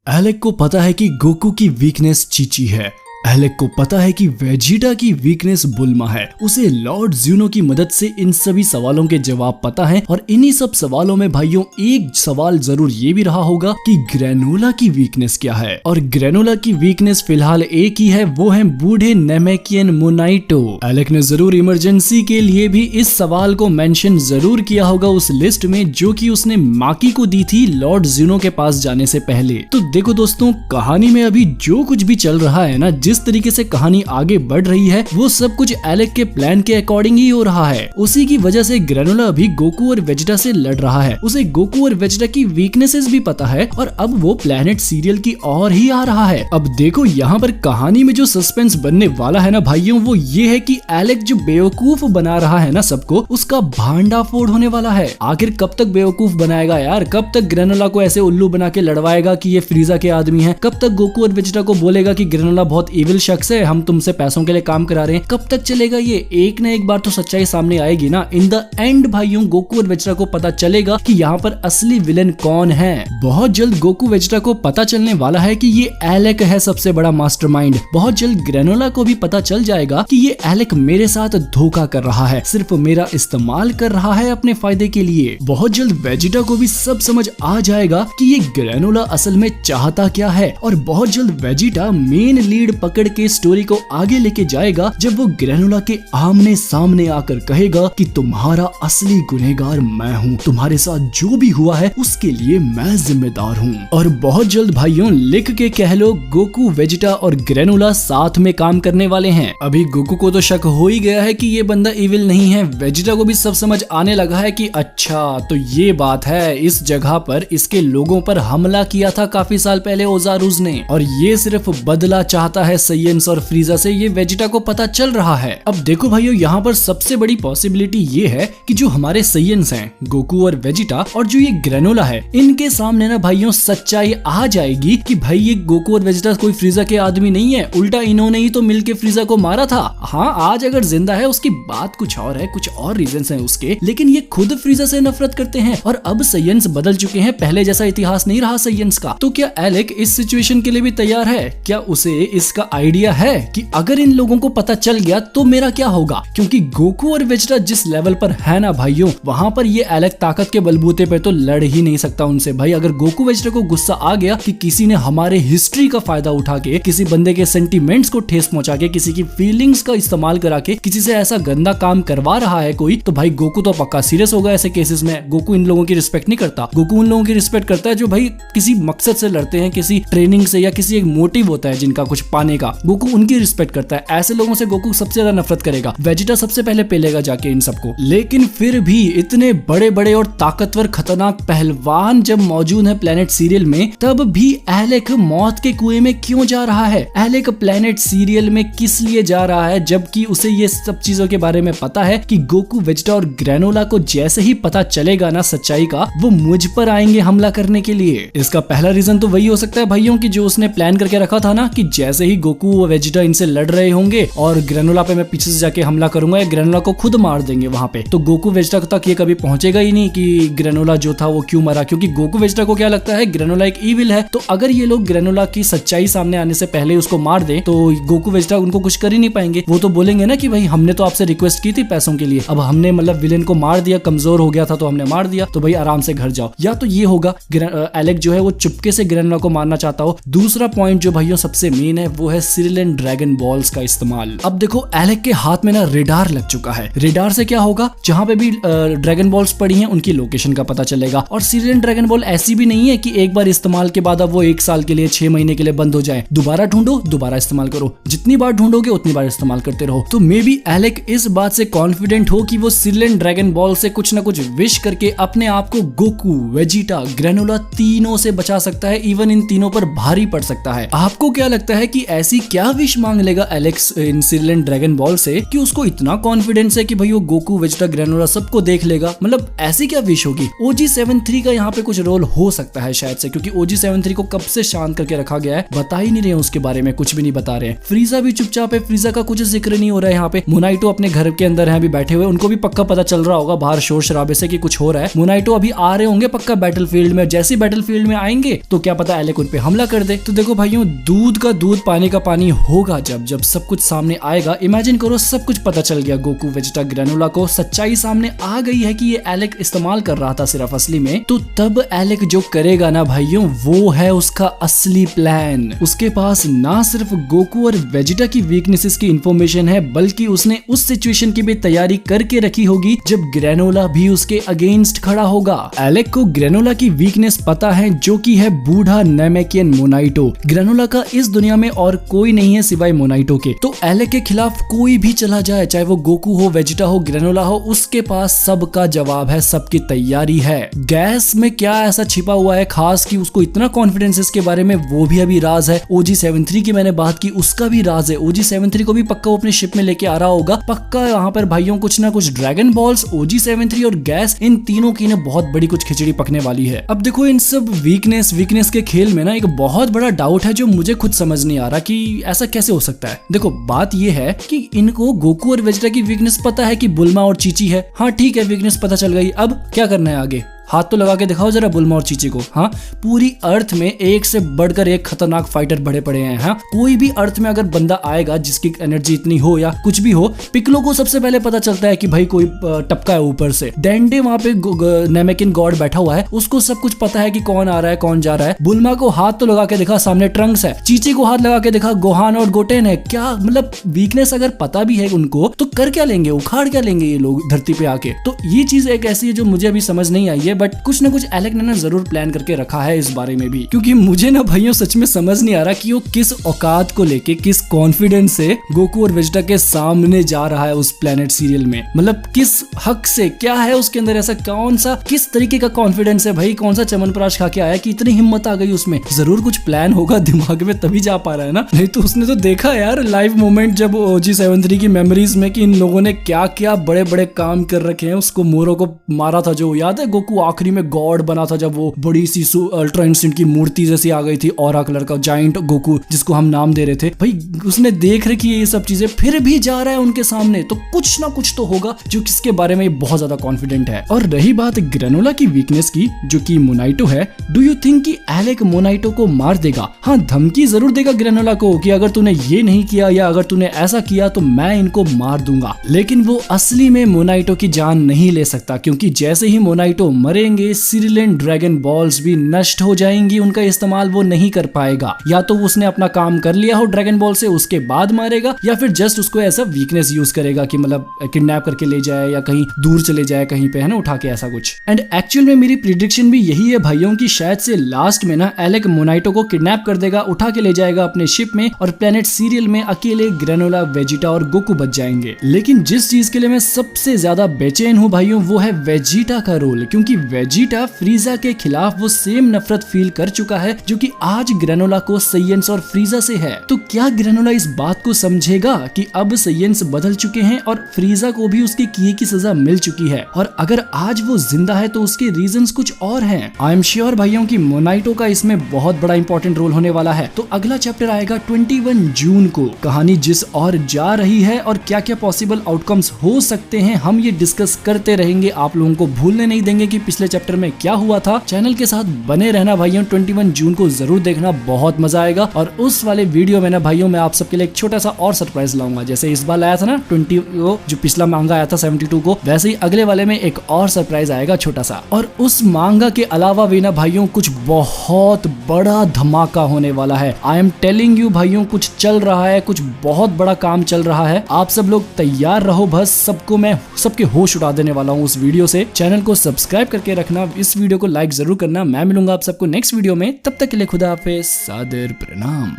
Alec को पता है कि गोकू की वीकनेस चीची है। एलेक को पता है कि वेजिटा की वीकनेस बुल्मा है। उसे लॉर्ड ज़्यूनो की मदद से इन सभी सवालों के जवाब पता है और इन्हीं सब सवालों में भाइयों एक सवाल जरूर ये भी रहा होगा कि ग्रेनोला की वीकनेस क्या है। और ग्रेनोला की वीकनेस फिलहाल एक ही है, वो है बूढ़े नेमेकियन मोनाइटो। एलेक ने जरूर इमरजेंसी के लिए भी इस सवाल को मेंशन जरूर किया होगा उस लिस्ट में जो कि उसने माकी को दी थी लॉर्ड ज़्यूनो के पास जाने से पहले। तो देखो दोस्तों, कहानी में अभी जो कुछ भी चल रहा है ना, जिस तरीके से कहानी आगे बढ़ रही है वो सब कुछ एलेक के प्लान के अकॉर्डिंग ही हो रहा है। उसी की वजह से ग्रेनोला अभी गोकू और वेजिटा से लड़ रहा है। उसे गोकू और वेजिटा की वीकनेसेस भी पता है और अब वो प्लेनेट सीरियल की ओर ही आ रहा है। अब देखो यहाँ पर कहानी में जो सस्पेंस बनने वाला है ना भाइयों, वो ये है कि एलेक जो बेवकूफ बना रहा है ना सबको, उसका भांडाफोड़ होने वाला है। आखिर कब तक बेवकूफ बनाएगा यार? कब तक ग्रेनोला को ऐसे उल्लू बना के लड़वाएगा कि ये फ्रीजा के आदमी है? कब तक गोकू और वेजिटा को बोलेगा कि ग्रेनोला बहुत इविल शख्स है, हम तुमसे पैसों के लिए काम करा रहे हैं? कब तक चलेगा ये? एक न एक बार तो सच्चाई सामने आएगी ना। इन द एंड भाइयों गोकू और वेजिटा को पता चलेगा कि यहाँ पर असली विलेन कौन है। बहुत जल्द गोकू वेजिटा को पता चलने वाला है कि ये एलेक है सबसे बड़ा मास्टरमाइंड। बहुत जल्द ग्रेनोला को भी पता चल जाएगा कि ये एलेक मेरे साथ धोखा कर रहा है, सिर्फ मेरा इस्तेमाल कर रहा है अपने फायदे के लिए। बहुत जल्द वेजिटा को भी सब समझ आ जाएगा कि ये ग्रेनोला असल में चाहता क्या है। और बहुत जल्द वेजिटा मेन लीड पकड़ के स्टोरी को आगे लेके जाएगा जब वो ग्रेनोला के आमने सामने आकर कहेगा कि तुम्हारा असली गुनहगार मैं हूँ, तुम्हारे साथ जो भी हुआ है उसके लिए मैं जिम्मेदार हूँ। और बहुत जल्द भाइयों लिख के कह लो, गोकू वेजिटा और ग्रेनोला साथ में काम करने वाले हैं। अभी गोकू को तो शक हो ही गया है कि ये बंदा इविल नहीं है। वेजिटा को भी सब समझ आने लगा है कि अच्छा तो ये बात है, इस जगह पर इसके लोगों पर हमला किया था काफी साल पहले ओजारुज ने और ये सिर्फ बदला चाहता है साइयेंस और फ्रीजा से। ये वेजिटा को पता चल रहा है। अब देखो भाइयों, यहाँ पर सबसे बड़ी पॉसिबिलिटी ये है कि जो हमारे साइयेंस हैं गोकू और वेजिटा और जो ये ग्रेनोला है, इनके सामने ना भाइयों सच्चाई आ जाएगी कि भाई ये गोकू और वेजिटा कोई फ्रीजा के आदमी नहीं है, उल्टा इन्होंने ही तो मिलके फ्रीजा को मारा था। हाँ, आज अगर जिंदा है उसकी बात कुछ और है, कुछ और रीजंस हैं उसके, लेकिन ये खुद फ्रीजा से नफरत करते हैं और अब साइयेंस बदल चुके हैं, पहले जैसा इतिहास नहीं रहा साइयेंस का। तो क्या एलेक इस सिचुएशन के लिए भी तैयार है? क्या उसे इसका आइडिया है कि अगर इन लोगों को पता चल गया तो मेरा क्या होगा? क्योंकि गोकू और वेजिटा जिस लेवल पर है ना भाइयों, वहां पर ये एलेक ताकत के बलबूते पे तो लड़ ही नहीं सकता उनसे। भाई अगर गोकू वेजिटा को गुस्सा आ गया कि किसी ने हमारे हिस्ट्री का फायदा उठा के, किसी बंदे के सेंटिमेंट्स को ठेस पहुंचा के, किसी की फीलिंग्स का इस्तेमाल करा के किसी से ऐसा गंदा काम करवा रहा है कोई, तो भाई गोकू तो पक्का सीरियस होगा ऐसे केसेस में। गोकू इन लोगों की रिस्पेक्ट नहीं करता। गोकू उन लोगों की रिस्पेक्ट करता है जो भाई किसी मकसद से लड़ते हैं, किसी ट्रेनिंग से या किसी एक मोटिव होता है जिनका कुछ पाने का। गोकू उनकी रिस्पेक्ट करता है। ऐसे लोगों से गोकू सबसे ज्यादा नफरत करेगा। वेजिटा सबसे पहले पेलेगा जाके इन सबको। लेकिन फिर भी इतने बड़े बड़े और ताकतवर खतरनाक पहलवान जब मौजूद है प्लेनेट सीरियल में, तब भी एलेक मौत के कुएं में क्यों जा रहा है? एलेक प्लेनेट सीरियल में किस लिए जा रहा है जबकि उसे ये सब चीजों के बारे में पता है कि गोकू वेजिटा और ग्रेनोला को जैसे ही पता चलेगा ना सच्चाई का, वो मुझ पर आएंगे हमला करने के लिए। इसका पहला रीजन तो वही हो सकता है भाइयों कि जो उसने प्लान करके रखा था ना कि जैसे ही गोकू और वेजिटा इनसे लड़ रहे होंगे और ग्रेनोला पे मैं पीछे से जाके हमला करूंगा या ग्रेनोला को खुद मार देंगे वहां पे, तो गोकू वेजिटा तक ये कभी पहुंचेगा ही नहीं कि ग्रेनोला जो था वो क्यों मरा। क्योंकि गोकू वेजिटा को क्या लगता है ग्रेनोला एक इविल है, तो अगर ये लोग ग्रेनोला की सच्चाई सामने आने से पहले उसको मार दे तो गोकू वेजिटा उनको कुछ कर ही नहीं पाएंगे। वो तो बोलेंगे ना कि भाई हमने तो आपसे रिक्वेस्ट की थी पैसों के लिए, अब हमने मतलब विलेन को मार दिया, कमजोर हो गया था तो हमने मार दिया, तो भाई आराम से घर जाओ। या तो ये होगा एलेक जो है वो चुपके से ग्रेनोला को मारना चाहता हो। दूसरा पॉइंट जो भाइयों सबसे मेन है वो है सिरिलियन ड्रैगन बॉल्स का इस्तेमाल। अब देखो एलेक के हाथ में ना रेडार लग चुका है। रेडार से क्या होगा, जहां पे भी ड्रैगन बॉल्स पड़ी हैं उनकी लोकेशन का पता चलेगा। और सिरिलियन ड्रैगन बॉल ऐसी भी नहीं है कि एक बार इस्तेमाल के बाद अब वो 1 साल के लिए 6 महीने के लिए बंद हो जाए। दोबारा ढूंढो, दोबारा इस्तेमाल करो, जितनी बार ढूंढोगे उतनी बार इस्तेमाल करते रहो। तो मे बी एलेक इस बात से कॉन्फिडेंट हो कि वो सिरिलियन ड्रैगन बॉल से कुछ ना कुछ विश करके अपने आप को गोकू वेजिटा ग्रेनोला तीनों से बचा सकता है। इवन इन तीनों पर भारी पड़ सकता है। आपको क्या लगता है कि ऐसी क्या विश मांग लेगा एलेक्स इन सिरिलियन ड्रैगन बॉल से कि उसको इतना कॉन्फिडेंस है कि भाई वो गोकू, वेजिटा, ग्रेनोला सबको देख लेगा। मतलब ऐसी क्या विश होगी? OG73 का यहाँ पे कुछ रोल हो सकता है शायद से, क्योंकि OG73 को कब से शांत करके रखा गया है, बता ही नहीं रहे उसके बारे में, कुछ भी नहीं बता रहे हैं। फ्रीजा भी चुपचाप है, फ्रीजा का कुछ जिक्र नहीं हो रहा है यहाँ पे। मोनाइटो अपने घर के अंदर है अभी बैठे हुए, उनको भी पक्का पता चल रहा होगा बाहर शोर शराबे से कि कुछ हो रहा है। मोनाइटो अभी आ रहे होंगे पक्का बैटलफील्ड में, जैसे बैटलफील्ड में आएंगे तो क्या पता एलेक उन पे हमला कर दे। तो देखो भाइयों, दूध का दूध पानी का पानी होगा जब सब कुछ सामने आएगा। इमेजिन करो सब कुछ पता चल गया गोकू, वेजिटा, ग्रेनोला को, सच्चाई सामने आ गई है कि ये एलेक इस्तेमाल कर रहा था सिर्फ असली में, तो तब एलेक जो करेगा ना भाइयों, वो है उसका असली प्लान। उसके पास ना सिर्फ गोकू और वेजिटा की वीकनेसेस की इंफॉर्मेशन है, बल्कि उसने उस सिचुएशन की भी तैयारी करके रखी होगी जब ग्रेनोला भी उसके अगेंस्ट खड़ा होगा। एलेक को ग्रेनोला की वीकनेस पता है, जो कि है बूढ़ा नेमेकियन मोनाइटो। ग्रेनोला का इस दुनिया में और कोई नहीं है सिवाय मोनाइटो के, तो एलेक के खिलाफ कोई भी चला जाए, चाहे वो गोकू हो, वेजिटा हो, ग्रेनोला हो, उसके पास सबका जवाब है, सबकी तैयारी है। गैस में क्या ऐसा छिपा हुआ है खास कि उसको इतना कॉन्फिडेंस इसके बारे में, वो भी अभी राज है। OG73 की मैंने बात की, उसका भी राज है। OG73 को भी पक्का वो अपने शिप में लेके आ रहा होगा, पक्का यहाँ पर भाइयों कुछ ना कुछ ड्रैगन बॉल्स, OG73 और गैस, इन तीनों की ना बहुत बड़ी कुछ खिचड़ी पकने वाली है। अब देखो इन सब वीकनेस के खेल में ना एक बहुत बड़ा डाउट है जो मुझे खुद समझ नहीं आ रहा कि ऐसा कैसे हो सकता है। देखो बात ये है कि इनको गोकू और वेजिटा की वीकनेस पता है कि बुल्मा और चीची है, हाँ ठीक है, वीकनेस पता चल गई, अब क्या करना है आगे? हाथ तो लगा के दिखाओ जरा बुल्मा और चीची को। हाँ, पूरी अर्थ में एक से बढ़कर एक खतरनाक फाइटर बड़े पड़े हैं। हाँ, कोई भी अर्थ में अगर बंदा आएगा जिसकी एनर्जी इतनी हो या कुछ भी हो, पिकलो को सबसे पहले पता चलता है कि भाई कोई टपका है ऊपर से। डेंडे वहां पे नेमेकिन गॉड बैठा हुआ है, उसको सब कुछ पता है कि कौन आ रहा है कौन जा रहा है। बुल्मा को हाथ तो लगा के दिखा, सामने ट्रंक्स है। चीची को हाथ लगा के दिखा, गोहान और गोटेन है। क्या मतलब वीकनेस अगर पता भी है उनको तो कर क्या लेंगे, उखाड़ क्या लेंगे ये लोग धरती पे आके? तो ये चीज एक ऐसी है जो मुझे अभी समझ नहीं आई है, बट कुछ ना कुछ एलेक ने ना जरूर प्लान करके रखा है इस बारे में भी, क्योंकि मुझे ना भाइयों सच में समझ नहीं आ रहा कि वो किस औकात को लेके, किस कॉन्फिडेंस से गोकू और वेजिटा के सामने जा रहा है उस प्लेनेट सीरियल में। मतलब किस हक से, क्या है उसके अंदर ऐसा, कौन सा, किस तरीके का कॉन्फिडेंस है भाई, कौन सा चमनप्राश खा के आया कि इतनी हिम्मत आ गई उसमें? जरूर कुछ प्लान होगा दिमाग में, तभी जा पा रहा है ना, नहीं तो उसने तो देखा यार लाइव मोमेंट जब OG73 की मेमोरीज में कि इन लोगों ने क्या क्या बड़े बड़े काम कर रखे हैं। उसको मोरो को मारा था, जो याद है गोकू आखिरी में गॉड बना था जब वो बड़ी सी अल्ट्रा इंस्टेंट की मूर्ति जैसी आ गई थी, ऑरा कलर का जाइंट गोकू जिसको हम नाम दे रहे थे। भाई उसने देख रखी है ये सब चीजें, फिर भी जा रहा है उनके सामने, तो कुछ ना कुछ तो होगा जो किसके बारे में बहुत ज्यादा कॉन्फिडेंट है। और रही बात ग्रेनोला की वीकनेस की, जो कि मोनाइटो है, डू यू थिंक कि एलेक मोनाइटो को मार देगा? हाँ, धमकी जरूर देगा ग्रेनोला को कि अगर तूने ये नहीं किया या अगर तूने ऐसा किया तो मैं इनको मार दूंगा, लेकिन वो असली में मोनाइटो की जान नहीं ले सकता, क्योंकि जैसे ही मोनाइटो मरेंगे सिरिलियन ड्रैगन बॉल्स भी नष्ट हो जाएंगी, उनका इस्तेमाल वो नहीं कर पाएगा। या तो उसने अपना काम कर लिया हो ड्रैगन बॉल से, उसके बाद मारेगा, या फिर जस्ट उसको ऐसा वीकनेस यूज करेगा कि मतलब किडनैप करके ले जाए या कहीं दूर चले जाए कहीं पे, है ना, उठा के ऐसा कुछ। एंड एक्चुअल में मेरी प्रिडिक्शन भी यही है भाइयों की शायद से लास्ट में ना एलेक मोनाइटो को किडनैप कर देगा, उठा के ले जाएगा अपने शिप में, और प्लेनेट सीरियल में अकेले ग्रेनोला, वेजिटा और गोकू बच जाएंगे। लेकिन जिस चीज के लिए मैं सबसे ज्यादा बेचैन हूँ भाइयों, वो है वेजिटा का रोल, क्योंकि वेजिटा फ्रीजा के खिलाफ वो सेम नफरत फील कर चुका है जो कि आज ग्रेनोला को सैयन्स और फ्रीजा से है। तो क्या ग्रेनोला इस बात को समझेगा कि अब सैयन्स बदल चुके हैं और फ्रीजा को भी उसके किए की सजा मिल चुकी है, और अगर आज वो जिंदा है तो उसके रीजंस कुछ और हैं। आई एम श्योर भाइयों की मोनाइटो का इसमें बहुत बड़ा इंपॉर्टेंट रोल होने वाला है। तो अगला चैप्टर आएगा 21 जून को। कहानी जिस और जा रही है और क्या क्या पॉसिबल आउटकम्स हो सकते हैं, हम ये डिस्कस करते रहेंगे। आप लोगों को भूलने नहीं देंगे कि पिछले चैप्टर में क्या हुआ था। चैनल के साथ बने रहना भाइयों, 21 जून को जरूर देखना, बहुत मजा आएगा। और उस वाले वीडियो में ना भाइयों मैं आप सबके लिए एक छोटा सा और सरप्राइज लाऊंगा। जैसे इस बार लाया था ना 20 जो पिछला मांगा आया था 72 को, वैसे ही अगले वाले में एक और सरप्राइज आएगा छोटा सा। और उस मांगा के अलावा भी ना भाइयों कुछ बहुत बड़ा धमाका होने वाला है। आई एम टेलिंग यू भाइयों, कुछ चल रहा है, कुछ बहुत बड़ा काम चल रहा है। आप सब लोग तैयार रहो, बस सबको मैं सबके होश उड़ा देने वाला हूँ उस वीडियो से। चैनल को सब्सक्राइब करके रखना, इस वीडियो को लाइक जरूर करना। मैं मिलूंगा आप सबको नेक्स्ट वीडियो में, तब तक के लिए खुदा हाफिज़, सादर प्रणाम।